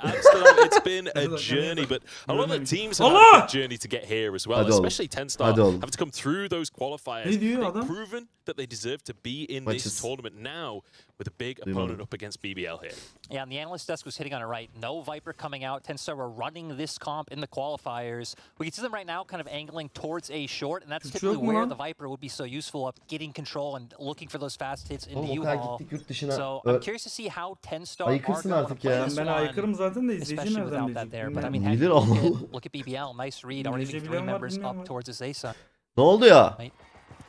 It's been a journey, but a lot of teams have had a good journey to get here as well, especially TENSTAR having to come through those qualifiers. They've proven that they deserve to be in this tournament now with a big opponent up against BBL here. Yeah, and the analyst desk was hitting on it right. No Viper coming out. TENSTAR were running this comp in the qualifiers. We can see them right now kind of angling towards A short, and that's typically where the Viper would be so useful of getting control and looking for those fast hits in the U-Haul. So I'm curious to see how TENSTAR are going to play this one, especially without that there. But I mean, heck, look at BBL. Nice read. Already 3 members up towards his A side. Ne oldu ya?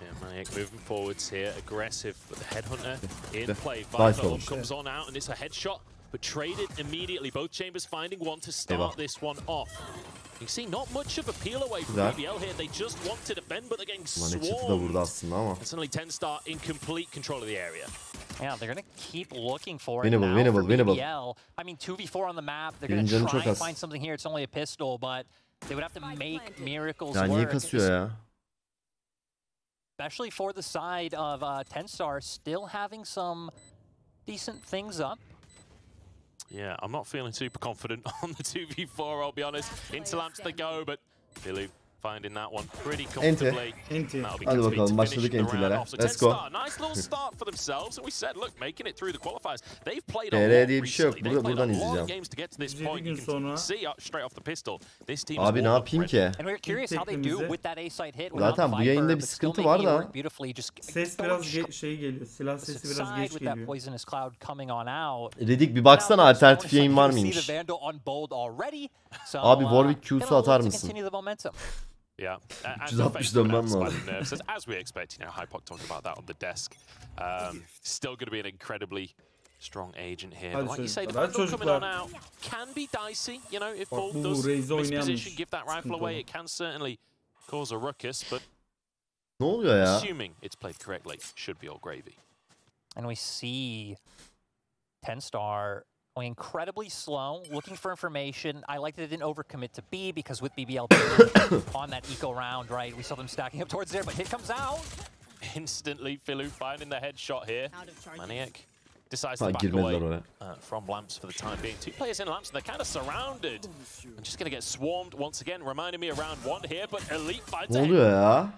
Yeah, Maniac moving forwards here, aggressive with the headhunter in play. Viper comes on out and it's a headshot, but traded immediately. Both chambers finding one to start this one off. You see, not much of a peel away from BBL here. They just want to defend, but they're getting swarmed. And suddenly TENSTAR in complete control of the area. Yeah, they're going to keep looking for it now for BBL. I mean, 2v4 on the map. They're going to try and find something here. It's only a pistol, but they would have to make miracles work. Especially for the side of TENSTAR, still having some decent things up. Yeah, I'm not feeling super confident on the 2v4, I'll be honest. Into lamps they go, but Billy finding that one pretty comfortably. Hadi bakalım, başladık entilere. Let's go. Nice little start for themselves, and we said, look, making it through the qualifiers. They've played TR diye bir şey yok. Buradan izleyeceğim. Abi ne yapayım ki? Zaten bu yayında bir sıkıntı var da. Ses biraz şey geliyor. Silah sesi biraz geç geliyor. Dedik bir baksana alternatif yayın var mıymış? Abi Warwick Q'su atar mısın? Yeah, 360 dönmem lazım. As we expect, you know, Hypoc talked about that on the desk. Still going to be an incredibly strong agent here. But like you say, the Vandal coming on out can be dicey. You know, if Bolt does misposition, give that rifle away, it can certainly cause a ruckus. But ne oluyor ya? Assuming it's played correctly, should be all gravy. And we see TENSTAR incredibly slow, looking for information. I like that they didn't overcommit to B because with BBL on that eco round, right, we saw them stacking up towards there, but hit comes out. Instantly, Philu finding the headshot here. Maniac decides to back away from lamps for the time being. 2 players in lamps, and they're kind of surrounded. And just going to get swarmed once again, reminding me of round 1 here, but Elite finds ne oluyor ya?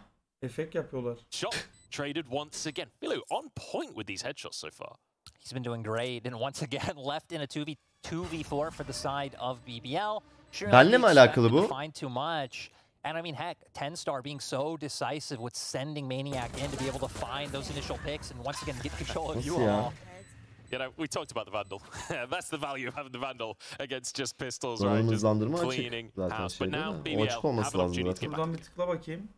Efekt yapıyorlar. Shot traded once again. Philu on point with these headshots so far. He's been doing great, and once again left in a 2v4 for the side of BBL. Benle mi alakalı bu? Find too much. And I mean, heck, TENSTAR being so decisive with sending Maniac in to be able to find those initial picks and once again get control of you all. You know, we talked about the Vandal. That's the value of having the Vandal against just pistols, right? Just cleaning house. But now BBL have an opportunity to get back. Buradan bir tıkla bakayım.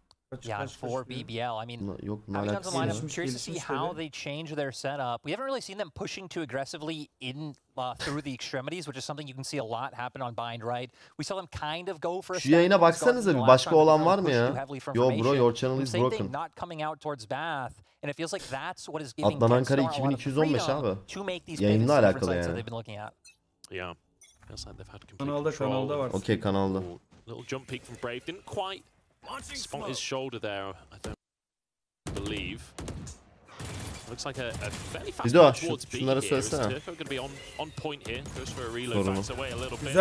Yeah, for BBL, I mean, I'm curious to see how they change their setup. We haven't really seen them pushing too aggressively in through the extremities, which is something you can see a lot happen on Bind, right? We saw them kind of go for a Şu yayına baksanıza bir başka olan var mı ya? Yo bro, your channel is broken. Not coming out towards Bath, and it feels like that's what is giving Adnan Ankara 2215 abi. Yayınla alakalı yani. Yeah. Feels like they've had complete kanalda var. Okay, kanalda. Little jump peek from Brave didn't quite spot his shoulder there, I don't believe. Looks like a fairly fast one towards B here. Is Turco going to be on point here? Goes for a reload, backs away a little bit.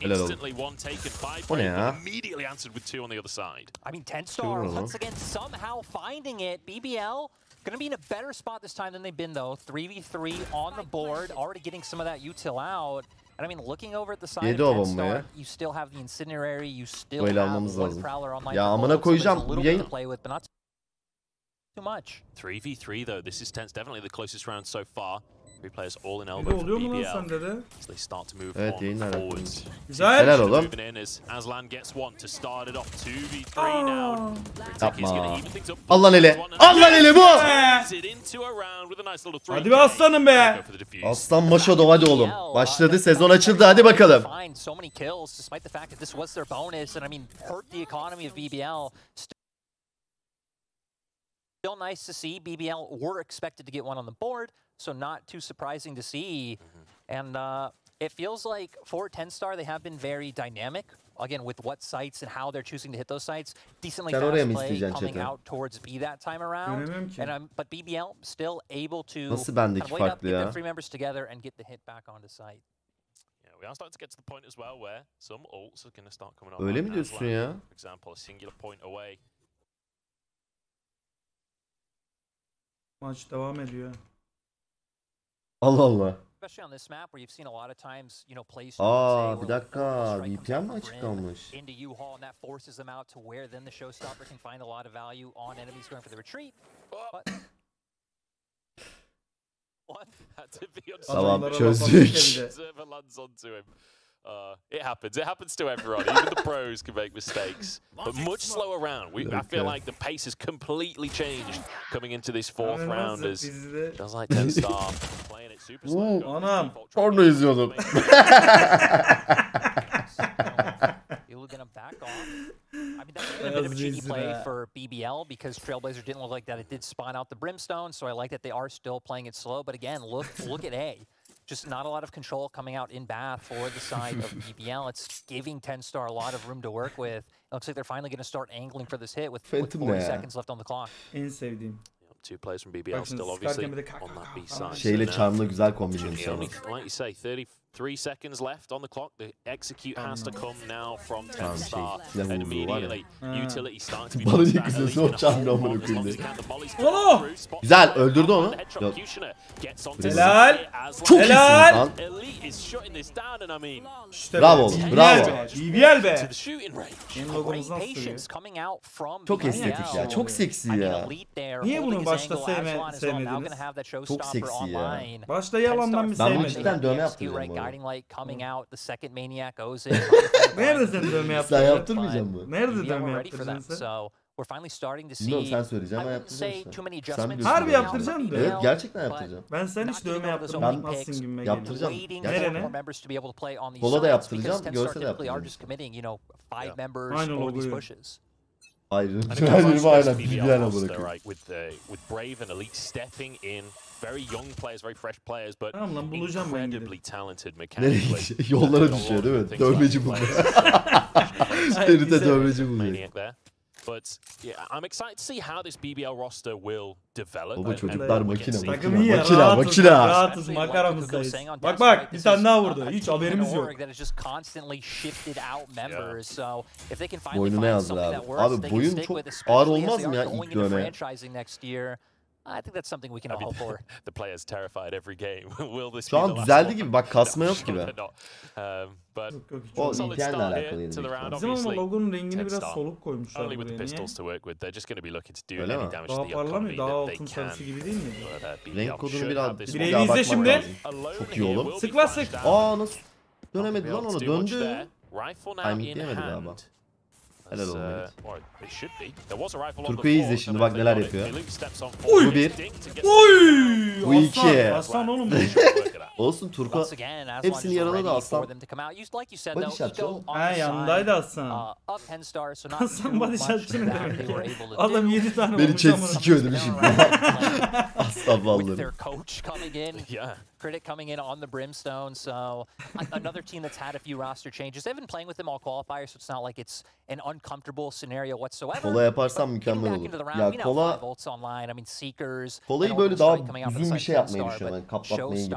Instantly one taken by Brave, immediately answered with 2 on the other side. I mean, TENSTAR once again somehow finding it. BBL going to be in a better spot this time than they've been though. 3v3 on the board, already getting some of that util out. And I mean, looking over at the side of TENSTAR, you still have the incinerary, you still have one prowler online. Ya amına koyacağım bu yayın. Too much. 3v3 though, this is definitely the closest round so far. 3 players all in elbow for BBL. As they start to move on forwards. Helal oğlum. Moving in as Aslan gets one to start it off. 2v3 now. Yapma. Allah'ın eli. Allah'ın eli bu. Hadi be aslanım be. Aslan Maşadov hadi oğlum. Başladı, sezon açıldı, hadi bakalım. So many kills despite the fact that this was their bonus, and I mean hurt the economy of BBL. Still nice to see. BBL were expected to get one on the board, so not too surprising to see. And it feels like for TENSTAR, they have been very dynamic. Again, with what sites and how they're choosing to hit those sites. Decently fast play coming out towards B that time around. And but BBL still able to Nasıl bendeki farklı ya? get the 3 members together and get the hit back onto site. We are starting to get to the point as well where some ults are going to start coming on. Öyle mi diyorsun ya? For example, a singular point away. Maç devam ediyor. Allah Allah. Especially on this map where you've seen a lot of times, you know, plays. Bir dakika. VPN mi açık kalmış? Into U-Haul, and that forces them out to where then the showstopper can find a lot of value on enemies going for the retreat. But Tamam, çözdük. It happens. It happens to everyone. Even the pros can make mistakes. But much slower round. I feel like the pace has completely changed coming into this fourth round. As feels like TENSTAR playing it super slow. Anam. Porno izliyordum. Gonna back off. I mean, that's a bit of a cheeky play for BBL because Trailblazer didn't look like that. It did spawn out the Brimstone, so I like that they are still playing it slow. But again, look at A. Just not a lot of control coming out in Bath for the side of BBL. It's giving TENSTAR a lot of room to work with. It looks like they're finally going to start angling for this hit with 40 seconds left on the clock. En sevdiğim. Two players from BBL still obviously on that B side. Şeyle Charm'la güzel kombinlemiş ama. Like you say, 33 seconds left on the clock. The execute has to come now from TENSTAR. And immediately utility starting to be Bana niye kızıyorsun o Charm'la amına koyayım. Güzel, öldürdü onu. Helal. Çok iyisin lan. Bravo oğlum, bravo. BBL be. Çok estetik ya, çok seksi ya. Niye bunu başta sevmediniz? Çok seksi ya. Başta yalandan bir Ben bunu sevmedim. cidden dövme yaptıracağım bu arada. Nerede sen dövme Sen yaptırdın? yaptırmayacaksın mı? Nerede dövme yaptırdın sen? Bilmiyorum, sen söyleyeceğim ama yaptıracağım işte. Sen biliyorsun. Harbi yaptıracağım diyor. Evet, gerçekten yaptıracağım. Ben sen hiç dövme yaptırmazsın gibime geliyor. Yaptıracağım. Nerene? Kola da yaptıracağım, görse de yaptıracağım. Aynı logoyu. Hayır, benim aynen BBL amına koyayım. With Brave and Elite stepping in, very young players, very fresh players, but tamam lan, bulacağım ben incredibly talented Nereye mechanically. gidiyor? Yollara düşüyor değil mi? Dövmeci buldu. Feride dövmeci buluyor. But yeah, I'm excited to see how this BBL roster will develop. Baba çocuklar makine, Takım iyi ya, rahatız, makaramızdayız. Bak bir tane daha vurdu. Hiç haberimiz yok. Boynuna yazdı abi. Abi boyun çok ağır olmaz mı ya ilk dövme? I think that's something we can all for. The players terrified every game. Will this Şu an düzeldi gibi, bak kasma yok gibi. O solid VPN'le start here alakalıydı. to the round. Bizim ama Obviously, logonun rengini biraz TENSTAR, soluk koymuşlar only with buraya. the Niye? pistols to work with, they're just going to be looking to do Öyle any mi? damage to Daha the parlamıyor, economy daha that altın they can. sarısı gibi değil mi? Renk kodunu biraz Bireyi daha izle bakmak şimdi. lazım. Çok iyi oğlum. Sık lan sık. Aa nasıl? Dönemedi lan onu, döndü. Rifle now Timing in diyemedi galiba. hand. Helal olsun. Turku'yu izle şimdi, bak neler yapıyor. Uy! Bu bir. Uy! Bu iki. Aslan oğlum. Olsun, Turku hepsini yaraladı aslan. Body shot oğlum. Ha yandaydı Aslan. Aslan body shotçı ne demek ya? Adam 7 tane Beni vurmuş chat amına. sikiyor demiş şimdi. Aslan vallahi. Critic coming in on the Brimstone, so another team that's had a few roster changes. They've been playing with them all qualifiers, so it's not like it's an uncomfortable scenario whatsoever. Kola yaparsam mükemmel olur. Ya kola, kolayı böyle daha uzun bir şey yapmayı düşünüyorum. Yani kaplatmayı gibi.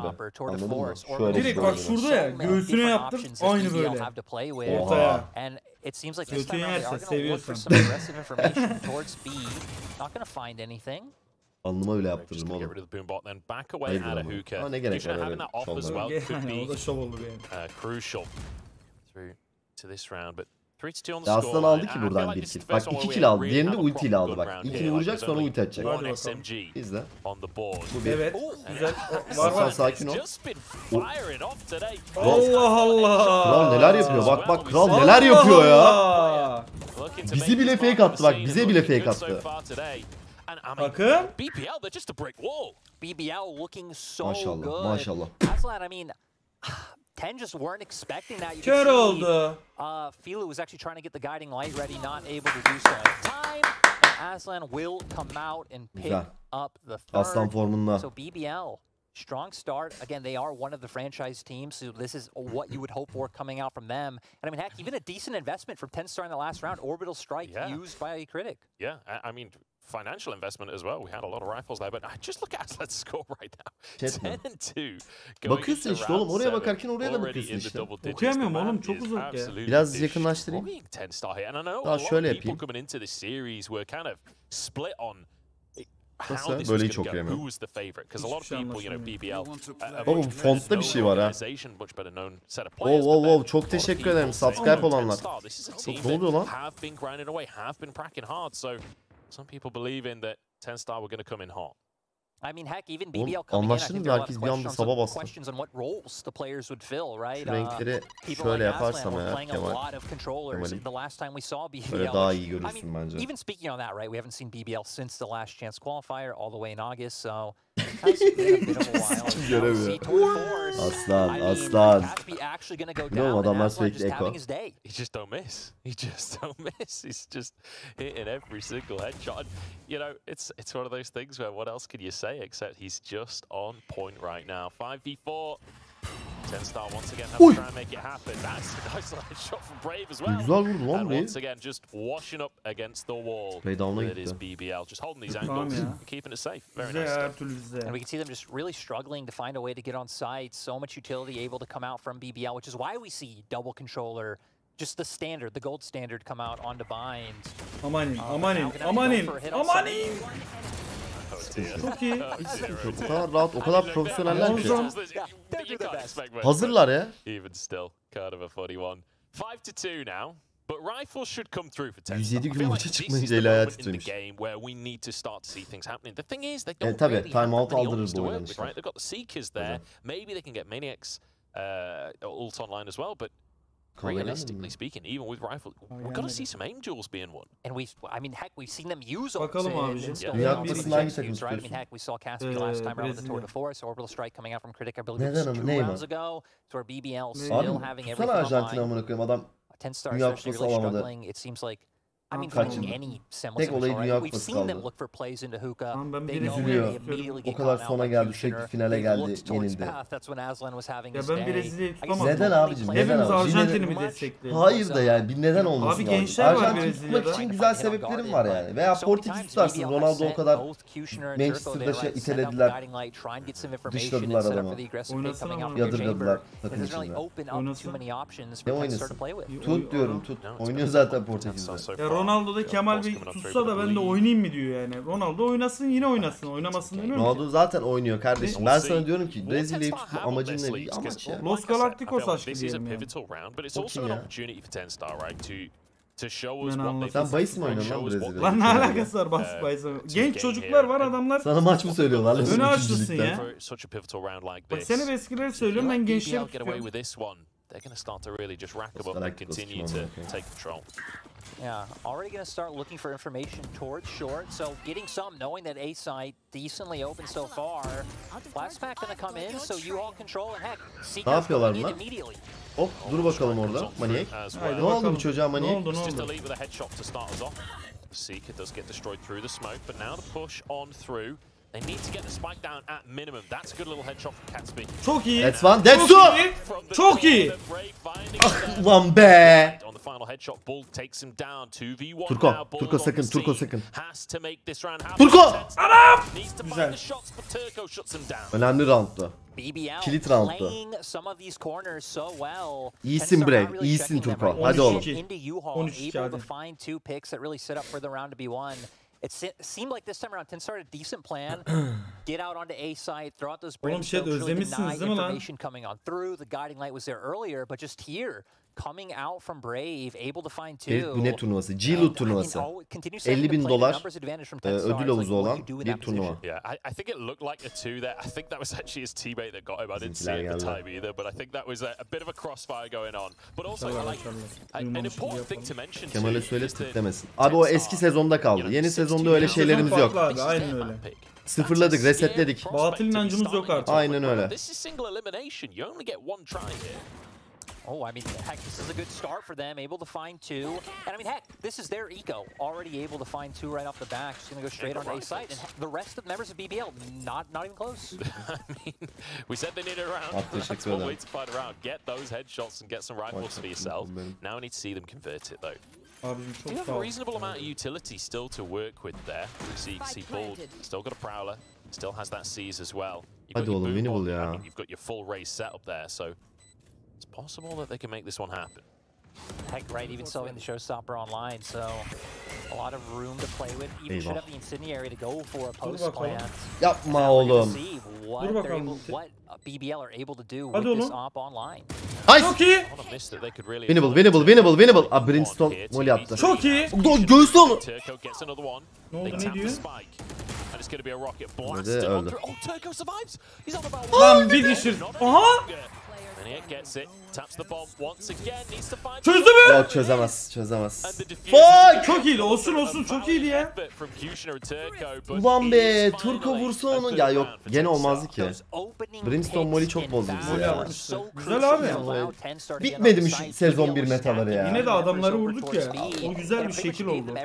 Anladın mı? Şöyle Direkt bak şurada ya, göğsüne yaptım aynı böyle. Oha. And it seems like this Götün time around they yerse are going to look for seviyorsun. some aggressive information towards B. Not going to find anything. Alnıma bile yaptırdım oğlum. Hayır ama ne gerek var öyle şovlara. Yani o da şov olur yani. Crucial through to this round, but 3-2 on the Ya Aslan score. aldı ki buradan bir kill. Bak 2 kill aldı. Diğerini de ulti ile aldı bak. İlkini vuracak sonra ulti atacak. Hadi bakalım. SMG İzle. on the board. Bu bir. Evet. Güzel. Var Aslan var. sakin ol. Just been firing off today. Allah Allah. Kral neler yapıyor? Bak bak kral neler yapıyor ya. Allah. Bizi bile fake attı bak. Bize bile fake attı. Takım. BBL, they're just a brick wall. BBL looking so Maşallah, good. maşallah. Aslan, I mean, Ten just weren't expecting that. You Kör could oldu. see, Filu was actually trying to get the guiding light ready, not able to do so in time. And Aslan will come out and pick Güzel. up the third. Aslan formunda. So BBL strong start. Again, they are one of the franchise teams, so this is what you would hope for coming out from them. And I mean, heck, even a decent investment from TENSTAR in the last round. Orbital Strike used by a critic. Yeah, I mean, financial investment as well. We had a lot of rifles there, but just look at let's score right now. 10-2. Bakıyorsun işte oğlum, oraya bakarken oraya da bakıyorsun işte. Okuyamıyorum oğlum, çok uzak ya. Biraz yakınlaştırayım. Daha şöyle yapayım. Nasıl? Böyle hiç okuyamıyorum. Oğlum fontta bir şey var ha. Wow, çok teşekkür ederim. Subscribe olanlar. Ne oluyor lan? Some people believe in that TENSTAR were going to come in hot. I mean, heck, even BBL coming in, I think there are a lot of questions on what roles the players would fill, right? Renkleri şöyle yaparsam eğer Kemal, böyle daha iyi görürsün bence. Even speaking on that, right? We haven't seen BBL since the last chance qualifier all the way in August, so Aslan. No, adamlar sürekli eko. He just don't miss. He's just hitting every single headshot. You know, it's one of those things where what else can you say except he's just on point right now. 5v4. TENSTAR once again have to try and make it happen. That's a nice shot from Brave as well. Güzel vurdu lan Brave. Once again just washing up against the wall. It is BBL just holding these angles and keeping it safe. Very nice stuff. And we can see them just really struggling to find a way to get on site. So much utility able to come out from BBL, which is why we see double controller, just the standard, the gold standard, come out onto bind. Amanin. Çok iyi. O kadar rahat, o kadar profesyoneller ki. Hazırlar ya. Even still, kind of a funny one. 5-2 now. But rifles should come through for TENSTAR. 107 gün maça çıkmayınca el ayağı titremiş. Tabii, timeout aldırır bu oynanışlar. They've got the Seekers there. Maybe they can get Maniacs ult online as well, but realistically speaking, even with rifles, we're going to see some aim duels being won. And I mean, heck, we've seen them use ults. Bakalım abicim. Dünya Kupası'nda hangi takım I mean, heck, we saw Caspian last time around with the Tour de Force, Orbital Strike coming out from Critic, I believe it was 2 rounds ago, to where BBL still having everything online. TENSTAR is actually really struggling. It seems like, I mean, finding any semblance of control. We've seen them look for plays into hookah. They know where they immediately get caught out like Kushner. They looked towards path. That's when Aslan was having his day. Neden abicim? Hepimiz Arjantin'i mi destekliyoruz? Hayır da yani bir neden olmasın. Abi gençler var Arjantin tutmak için güzel sebeplerim var yani. Veya Portekiz tutarsın. Ronaldo o kadar Manchester'da itelediler. Dışladılar adamı. Yadırgadılar takım içinde. Ne oynasın? Tut diyorum, tut. Oynuyor zaten Portekiz'de. Ronaldo'da Kemal bir tutsa da ben de oynayayım mı diyor yani. Ronaldo oynasın, yine oynasın. Oynamasın demiyorum. Ronaldo zaten oynuyor kardeşim. Ben sana diyorum ki Brezilya'yı tutma amacın ne? Bir amaç ya. Los Galacticos aşkı diyelim yani. Sen bahis mi oynuyorsun lan Brezilya'da? Lan ne alakası var bahis? Genç çocuklar var, adamlar. Sana maç mı söylüyorlar? Öne açlısın ya. Bak seni ve eskileri söylüyorum, ben gençleri tutuyorum. They're going to start to really just rack them up and continue to take control. Yeah, already going to start looking for information towards short. So getting some, knowing that A site decently open so far. Last pack going to come in, so you all control and heck. Ne yapıyorlar bunlar? Hop, dur bakalım orada. Maniak. Ne oldu bu çocuğa Maniak? Just a lead with a headshot to start us off. Seeker does get destroyed through the smoke, but now the push on through. They need to get the spike down at minimum. That's a good little headshot from Catsby. Çok iyi. That's one. That's two. Çok iyi. Ah lan be. On the final headshot, Bull takes him down. 2v1 Turko, Turko sakın, Turko sakın. Has to make this round happen. Turko! Anam! Needs to find the shots, but Turko shuts him down. Önemli roundtu. Kilit roundtu. İyisin Brave, iyisin Turko. Hadi oğlum. 13 hadi. It seemed like this time around, TENSTAR had a decent plan. Get out onto A site, throw out those brains. Really deny information coming on through. The guiding light was there earlier, but just here, coming out from Brave, able to find two. Bu ne turnuvası? G-Loot turnuvası. $50,000 ödül havuzu olan bir turnuva. Yeah, I think it looked like a two there. I think that was actually his teammate that got him. I didn't see it at the time either, but I think that was a bit of a crossfire going on. But also, like, an important thing to mention too. Kemal'e söyle tıklamasın. Abi o eski sezonda kaldı. Yeni sezonda öyle şeylerimiz yok. Abi, aynen öyle. Sıfırladık, resetledik. Batıl inancımız yok artık. Aynen öyle. Oh, I mean, heck, this is a good start for them, able to find two. And I mean, heck, this is their eco, already able to find two right off the back. Just gonna go straight onto A site. And the rest of the members of BBL, not even close. I mean, we said they needed a round. That's one way to find a round. Get those headshots and get some rifles for yourself. Now we need to see them convert it, though. You have a reasonable amount of utility still to work with there. You see Bald, still got a Prowler, still has that Seize as well. You've got your full race set up there, so it's possible that they can make this one happen. Heck, right, even so in the Showstopper online, so a lot of room to play with. Even should have the incendiary to go for a post plant. Yapma oğlum. What BBL are able to do with this op online. Nice. Çok iyi. Winnable. Aa, Brimstone molly attı. Çok iyi. Göğüs onu. Ne oldu, ne diyor? Hadi öldü. Lan bir düşür. Aha. Çözdü mü? Yok çözemez. Fuck! Çok iyiydi. Olsun çok iyiydi ya. Ulan be, Turko vursa onu. Ya yok, gene olmazdı ki. Brimstone molly çok bozdu bizi ya. Güzel abi. Bitmedi mi şu sezon 1 metaları ya? Yine de adamları vurduk ya. O güzel bir şekil oldu.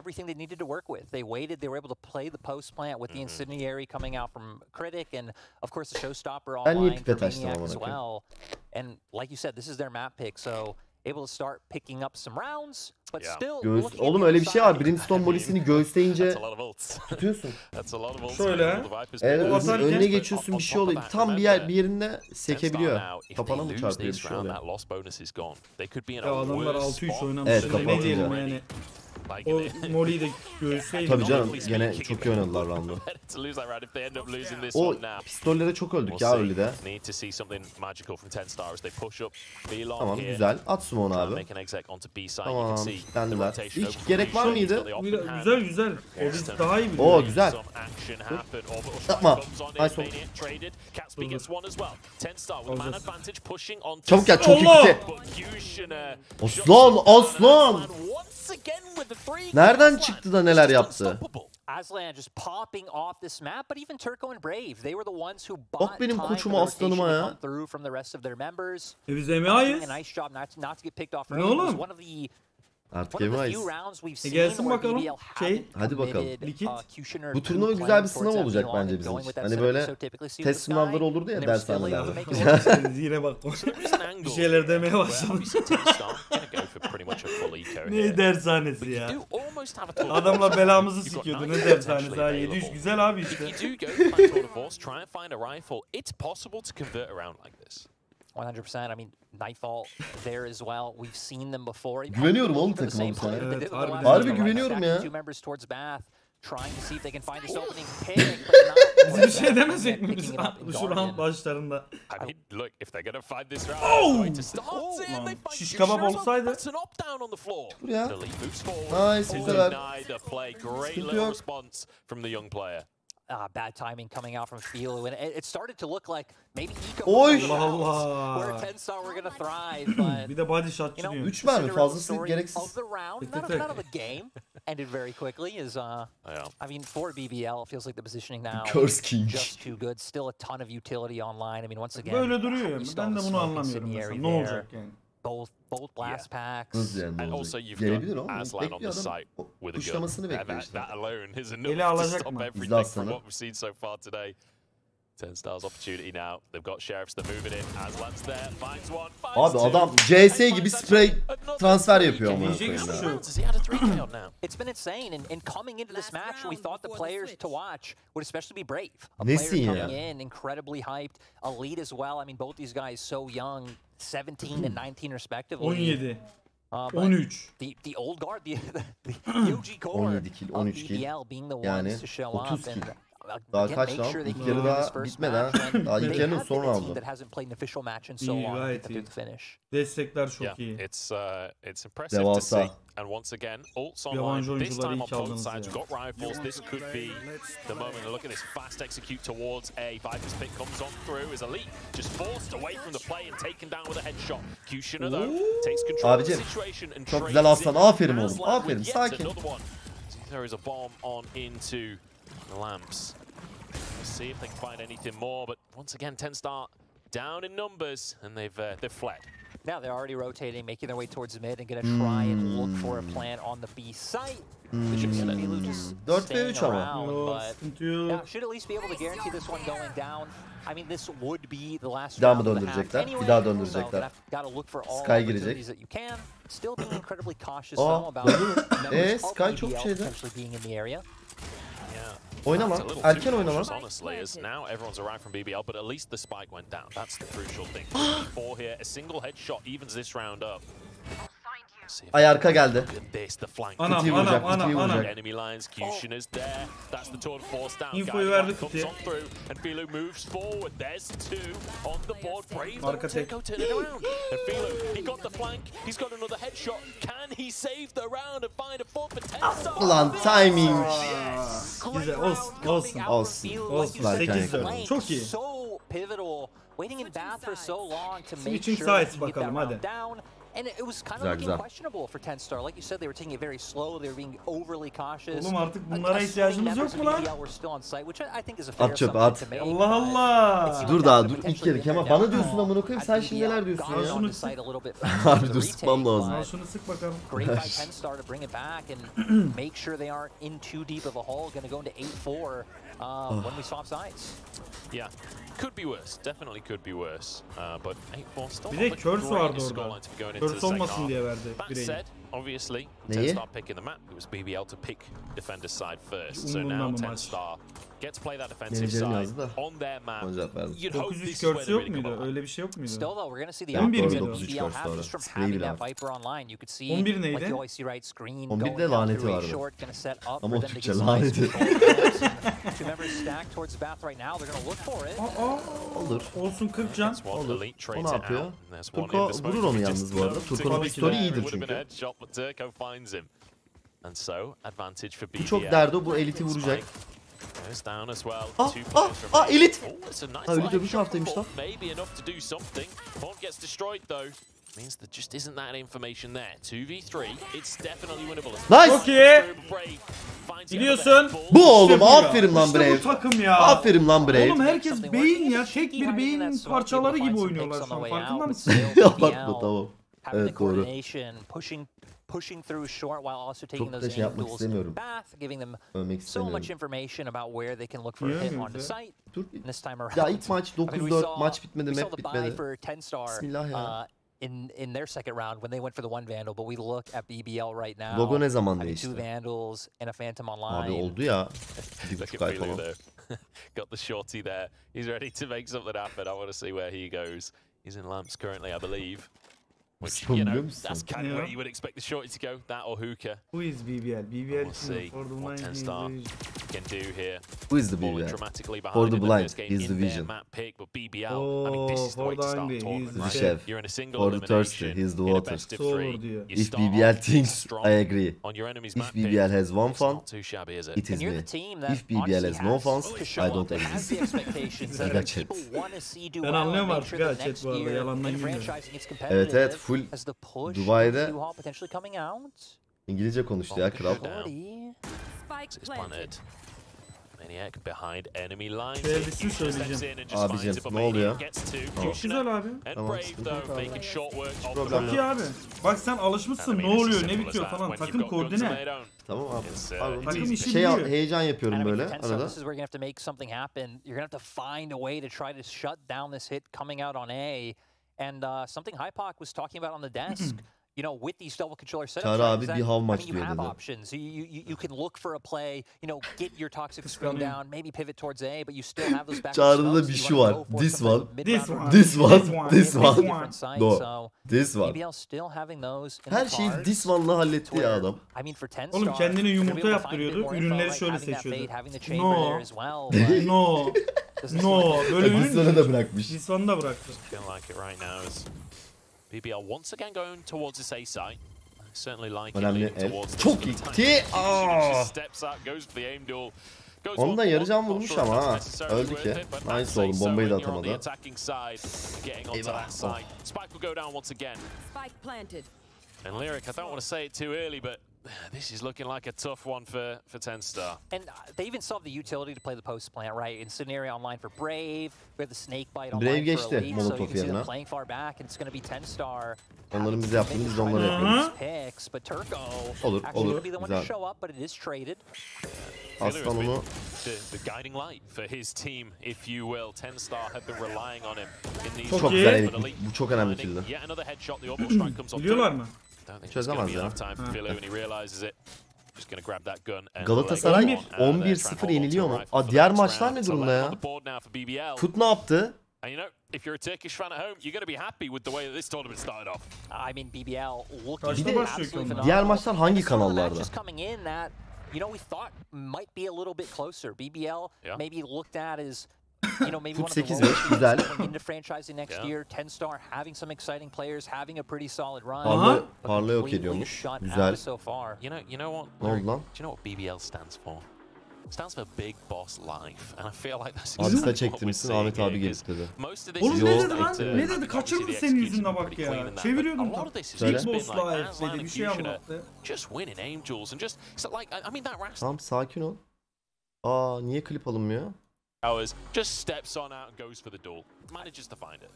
Ben niye pipet açtım ama? And like you said, this is their map pick, so able to start picking up some rounds, but still. Oğlum öyle bir şey var. Brimstone molly'sini göğüsleyince tutuyorsun. Şöyle. Evet, önüne geçiyorsun, bir şey oluyor. Tam bir yerinde sekebiliyor. Kafana mı çarpıyor, bir şey oluyor. Ya adamlar 6-3 oynamış. Evet, Ne kapatınca. diyelim yani. O Molly'yi de göğüsleydi. Tabii canım, gene çok iyi oynadılar round'u. O pistollere çok öldük ya öyle de. Tamam, güzel. At smoke'unu abi. Tamam, kitlendiler. Hiç gerek var mıydı? Güzel. O biz daha iyi Oo, biliyoruz. güzel. Yapma. Nice oldu. Çabuk gel, çok iyi. Aslan. Nereden çıktı da neler yaptı? Bak benim koçuma, aslanıma ya. Biz emeğiyiz. Ne oğlum? Artık emeğiyiz. Gelsin bakalım. Hadi bakalım. Bu turnuva güzel bir sınav olacak bence bizim için. Hani böyle test sınavları olurdu ya dershanelerde. Yine bak. Bir şeyler demeye başladım. Ne dershanesi ya? Adamla belamızı sikiyordu. Ne dershanesi ha? 700 güzel abi işte. 100%. I mean, Nightfall there as well. We've seen them before. Güveniyorum oğlum takıma bu sene. Evet, harbi güveniyorum ya. Biz bir şey demesek mi biz şu round başlarında? Şiş kebap olsaydı. Buraya. Nice, güzel. Sıkıntı yok. Bad timing coming out from Philo, and it started to look like maybe Eco where TENSTAR were gonna thrive, but bir de body shot diyor. 3 mermi fazlası gereksiz. Not of the game ended very quickly. I mean, for BBL, it feels like the positioning now just too good. Still a ton of utility online. I mean, once again, böyle duruyor. Ben de bunu anlamıyorum mesela. Ne olacak yani? Both blast packs. Hızlı yani. Gelebilir o. Bekliyor adam. Kuşlamasını bekliyor işte. Eli alacak mı? İzle aslanı. TENSTAR's opportunity now. They've got sheriffs, they're moving in. Aslan's there, finds one. Abi adam CS gibi spray transfer yapıyor ama. It's been insane, and coming into this match, we thought the players to watch would especially be brave. A Nesin player ya? coming in, incredibly hyped, elite as well. I mean, both these guys so young, 17 and 19 respectively. 17. 13. The old guard, the OG core 17 kill, 13 kill. BBL being the Yani ones to show 30 up kill. and Daha kaç round? İlk yarı daha bitmedi ha. Daha ilk yarının son roundu. İyi, gayet iyi. Destekler çok iyi. Devasa. And once again, ults Yabancı online. This oyuncuları time iyi on both çaldınız sides, ya. we've got rifles. This could be the moment. Look at this fast execute towards A. Viper's pick comes on through as Elite just forced away from the play and taken down with a headshot. Kushner though takes control of the situation and çok güzel aslan. Aferin oğlum. Aferin. Sakin. There is a bomb on into the lamps. Let's see if they can find anything more, but once again, TENSTAR down in numbers, and they've fled. Now they're already rotating, making their way towards the mid and gonna try and look for a plan on the B site. 4 ve 3 ama. Yeah, should at least be able to guarantee this one going down. I mean, this would be the last Bir daha mı round of the döndürecekler? half Bir daha anyway, döndürecekler. so gotta look for all Sky girecek. opportunities that you can. Still being incredibly cautious Aa, though about numbers of Sky çok BBL şeydi. potentially being in the area. Oyna lan. Erken oyna lan. Honestly, as now everyone's arrived from BBL, but at least the spike went down. That's the crucial thing. 4 here, a single headshot evens this round up. Ay arka geldi. Anam. Enemy lines, Cushion is there. That's the tour force down. Infoyu verdi comes on through, and Philo moves forward. There's 2 on the board. Brave Arka tek. turn it around. And Philo, he got the flank. He's got another headshot. Can he save the round and find a 4 for TENSTAR? Ulan timing. Güzel olsun. Olsun erken yakaladı. Çok iyi. So pivotal. Waiting in bath for so long to make Switching sure that sides you get that bakalım, round hadi. down. And it was kind of Güzel, looking güzel. questionable for TENSTAR. Like you said, they were taking it very slow. They were being overly cautious. Oğlum artık bunlara ihtiyacımız yok mu lan? At çöpe at. Allah Allah. Dur daha dur ilk kere Kemal bana diyorsun amına koyayım sen şimdi neler diyorsun ya. Şunu Harbi dur sıkmam lazım. Al şunu sık bakalım. Great by TENSTAR to bring it back and make sure they aren't in too deep of a hole. Going to go into 8-4 when we swap sides. Yeah, could be worse. Definitely could be worse. But 8-4 still. Bir de Curse vardı orada. Curse olmasın diye verdi bireyi. Obviously, Neyi? TENSTAR picking the map. It was BBL to pick defender's side first. So now TENSTAR get to play that defensive side on their map. You'd hope 9-3 this Curse is where yok they're muydu? gonna Öyle bir şey yok muydu? Still though, we're going to see the Ben outcomes doğru that 9-3 BBL Curse have just from sonra. having that Viper online. You could see 11 like neydi? you always see right screen 11'de going down laneti through a vardı. short, going to set up Ama for o them to Türkçe get some nice laneti. control. 2 members stacked towards the bath right now. They're going to look for it. Olur. Olsun 40 can. Olur. O ne yapıyor? Turko vurur onu yalnız bu arada. Turko'nun pistolü iyidir çünkü. Bu çok derdi o, bu eliti vuracak. Elit! Ha elit öbür taraftaymış lan. Means there just isn't that information there. 2v3, it's definitely winnable. Nice! Çok iyi. Biliyorsun. Bu oğlum İşte bu ya. aferin lan İşte Brave. bu takım ya. Aferin lan Brave. Oğlum herkes beyin ya. Tek bir beyin parçaları gibi oynuyorlar şu an. Farkında mısın? Abartma tamam. Evet doğru. Pushing through short while also taking Çok da those şey yapmak angles istemiyorum. bath, giving them Ölmek so istemiyorum. much information about where they can look for a hit on the site. Dur. This time around. Ya ilk maç 9-4 maç bitmedi, map bitmedi. Bismillah ya. In their second round when they went for the one vandal, but we look at BBL right now. Logo ne zaman değişti? 2 vandals and a phantom online. Abi oldu ya. Look at Philo though. Got the shorty there. He's ready to make something happen. I want to see where he goes. He's in lamps currently, I believe. Which, you know, that's kind of where you would expect the shorty to go. That or hookah. Who is BBL? BBL We'll see what TENSTAR can do here. Who is the BBL? For the blind, he's the vision. But BBL, I mean, this is the way to start a tournament, The right? chef. You're in a single For the thirsty, elimination, he's the in a water. best of 3. You If start BBL off thinks, strong I agree. on your enemy's If map pick. BBL has one It's fan, not too shabby, is it? it is And you're me. the team that If BBL has no fans, I don't has exist. the expectations that That's people it. want to see do Ben well anlıyorum and make artık sure ha that chat next bu arada, year yalandan when bilmiyorum. franchising gets Evet competitive evet full as the push Dubai'de potentially coming out. İngilizce konuştu ya kral. It's planted. Maniac behind enemy lines. Sevgisini söyleyeceğim. Abicim ne oluyor? Çok güzel abi. Tamam. Çok iyi abi. Bak sen alışmışsın ne oluyor ne bitiyor falan. Takım koordine. Tamam abi. Abi Takım işi şey biliyor. heyecan yapıyorum böyle TENSTAR, arada. this is where you're going to have to make something happen. You're going to have to find a way to try to shut down this hit coming out on A. And something Hypoc was talking about on the desk. You know, with these double controller setups, Çağrı abi bir how much you diyor have dedi. options. You can look for a play, you know, get your toxic screen down, maybe pivot towards A, but you still have those back. Çağrı'da bir şu var. This one. This one. This one. This This one. one. No. This one. BBL still having those in Her the şeyi cards, this one'la halletti ya adam. I mean, for TENSTAR, Oğlum kendine yumurta to be able to find a bit yaptırıyordu. more Ürünleri info, şöyle having that seçiyordu. fade, having the chamber No. there as well, but No. doesn't No. seem like Böyle ürün This one'ı da bırakmış. This one'ı da bıraktı. Feeling like it right now as BBL once again going towards this A site. Certainly like Önemli it el. towards this Çok one. gitti. Aa. Steps up, goes for the aim duel. Onu da yarı can vurmuş ama ha. Öldü ki. Nice oğlum bombayı da atamadı. Eyvah. Spike planted. And Lyric, I don't want to say it too early, but this is looking like a tough one for TENSTAR. And they even saw the utility to play the post plant, right? In scenario online for Brave, we have the snake bite Brave online geçti for Elite, so you Molotov can see them yerine. playing far back, and it's going to be TENSTAR. Onların bize yaptığını biz de onlara yapıyoruz. Picks, but Turco Olur, actually olur. would be the one to Güzel. show up, but it is traded. Aslan onu The guiding light for his team, if you will. TENSTAR have been relying on him in these. çok güzel elit. Bu çok önemli kildi. Yet another headshot. The orbital strike comes off. Biliyorlar mı? Çözemez ya. Galatasaray 11-0 yeniliyor mu? Aa, diğer maçlar ne durumda ya? Fut ne yaptı? And you know, if you're a Turkish fan at home, you're going to be happy with the way that this tournament started off. I mean, BBL Bir de diğer maçlar hangi kanallarda? You know, we thought might be a little bit closer. BBL maybe looked at as, you know, maybe one of the güzel. into franchising next year. TENSTAR having some exciting players, having a pretty solid run. Parla yok ediyormuş. Güzel. You know what? Ne oldu lan? Do you know what BBL stands for? It stands for Big Boss Life, and I feel like that's exactly what çektirmişsin, Ahmet abi gelip dedi. Oğlum ne dedi lan? Ne dedi? Kaçırdı senin yüzünden bak ya. Çeviriyordum tam. Big Boss Life dedi, bir şey anlattı. Just winning angels and just like I mean that. Tamam, sakin ol. Aa, niye klip alınmıyor? Just steps on out and goes for the duel. Manages to find it.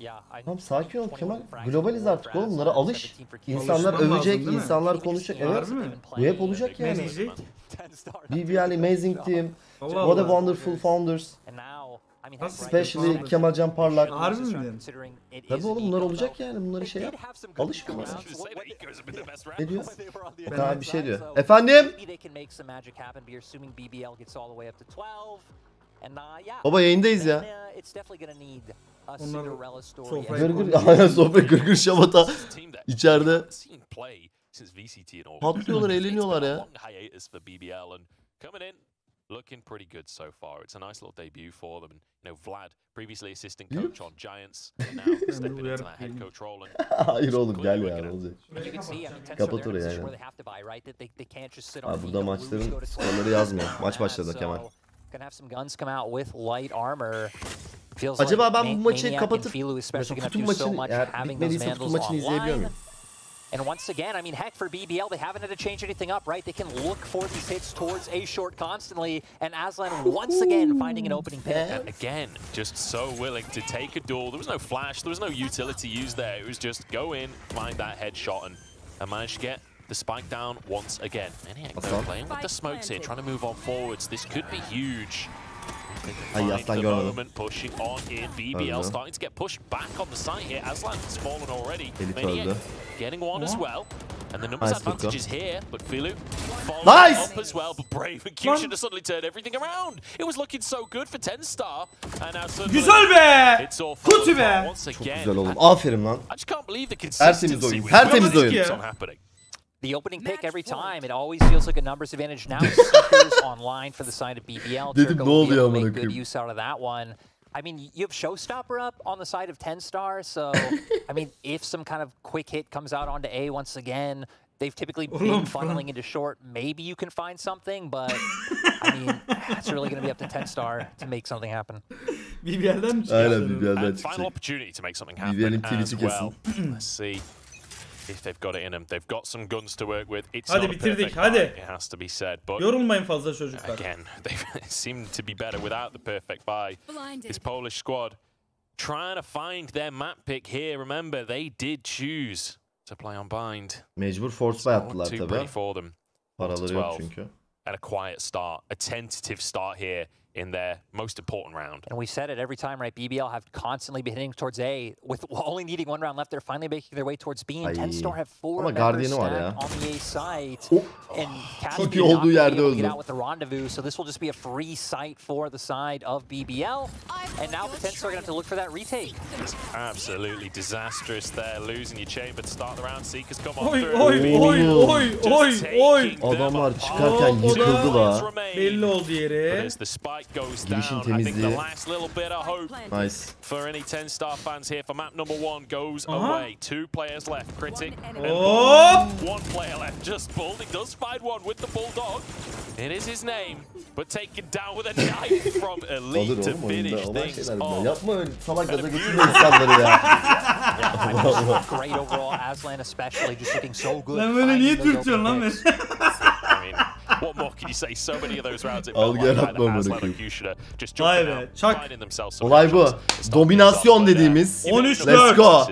Tamam, sakin ol Kemal. Globaliz artık oğlum, bunlara alış. İnsanlar övecek, insanlar konuşacak. Evet. Bu hep olacak yani. BBL amazing team. What a wonderful founders. Especially Kemal Can Parlak. Harbi mi? Tabii oğlum, bunlar olacak yani. Bunları şey yap. Alış bunlara. Ne diyor? O kadar bir şey diyor. Efendim? Baba yayındayız ya. Aynen, sofra gırgır şamata içeride. Patlıyorlar, eğleniyorlar ya. Looking pretty good so far. It's a nice little debut for them. And, you know, Vlad, previously assistant coach on Giants, now stepping into that head coach role. Hayır oğlum, gel ya, ne olacak? Kapat orayı yani. Burada maçların skorları yazmıyor. Maç başladı Kemal. Acaba ben bu maçı kapatıp mesela kutu maçını, eğer bitmediyse kutu maçını izleyebiliyor muyum? And once again, I mean, heck, for BBL, they haven't had to change anything up, right? They can look for these hits towards A short constantly, and Aslan once again finding an opening pick. And again, just so willing to take a duel. There was no flash, there was no utility used there. It was just go in, find that headshot, and manage to get the spike down once again. Maniac though, playing with the smokes here, trying to move on forwards. This could be huge. Ay, Aslan görmedim. Pushing on in. BBL starting to get pushed back on the site here. Aslan has fallen already. Maniac getting one as well. And the numbers advantage is here, but Filu nice up as well. But Brave and Q should have suddenly turned everything around. It was looking so good for TENSTAR. And now suddenly güzel be! It's all Kötü be! Once Çok again. güzel oğlum. Aferin lan. I just can't believe the consistency. Tertemiz oyun. The opening pick every time, it always feels like a numbers advantage. Now Seekers online for the side of BBL. Dedim ne oluyor amına Make good koyayım. use out of that one. I mean, you have Showstopper up on the side of TENSTAR, so I mean, if some kind of quick hit comes out onto A once again, they've typically been funneling into short. Maybe you can find something, but I mean, it's really going to be up to TENSTAR to make something happen. BBL'den mi Aynen, BBL'den Final opportunity to make something happen BBL'in as tweet'i well. kesin. Let's see if they've got it in them. They've got some guns to work with. It's hadi not bitirdik, perfect hadi. buy, it has to be said. But yorulmayın fazla çocuklar. again, they seem to be better without the perfect buy. This Polish squad trying to find their map pick here. Remember, they did choose to play on bind. Mecbur force buy attılar Too tabii. pretty for them. Paraları yok çünkü. And a quiet start, a tentative start here in their most important round. And we said it every time, right? BBL have constantly been hitting towards A. With only needing one round left, they're finally making their way towards B. And TENSTAR have 4 members stacked on the A site. And Çok iyi olduğu yerde öldü. Get out with the rendezvous, so this will just be a free site for the side of BBL. And now TENSTAR are going to have to look for that retake. It's absolutely disastrous there, losing your chamber to start the round. Seekers come on Oy through. oy oy oy oy. Adamlar çıkarken yıkıldı la. Belli oldu yeri. Girişin temizliği. Nice. For any TENSTAR fans here, for map number 1 goes away. 2 players left. Critic and 1 player left. Just Bull. He does find one with the Bulldog. It is his name, but taken down with a knife from Elite to finish things off. Yapma öyle salak gaza getirme insanları ya. Great overall, Aslan especially just looking so good. Lan böyle niye Türkçen lan beni? What more can you say? So many of those rounds it Algı felt like yaratma either amına Aslan or koyayım. Kushner just Vay jumping be, out, çak. finding themselves some Olay bu. options. Dominasyon dediğimiz. 13-4. Let's go.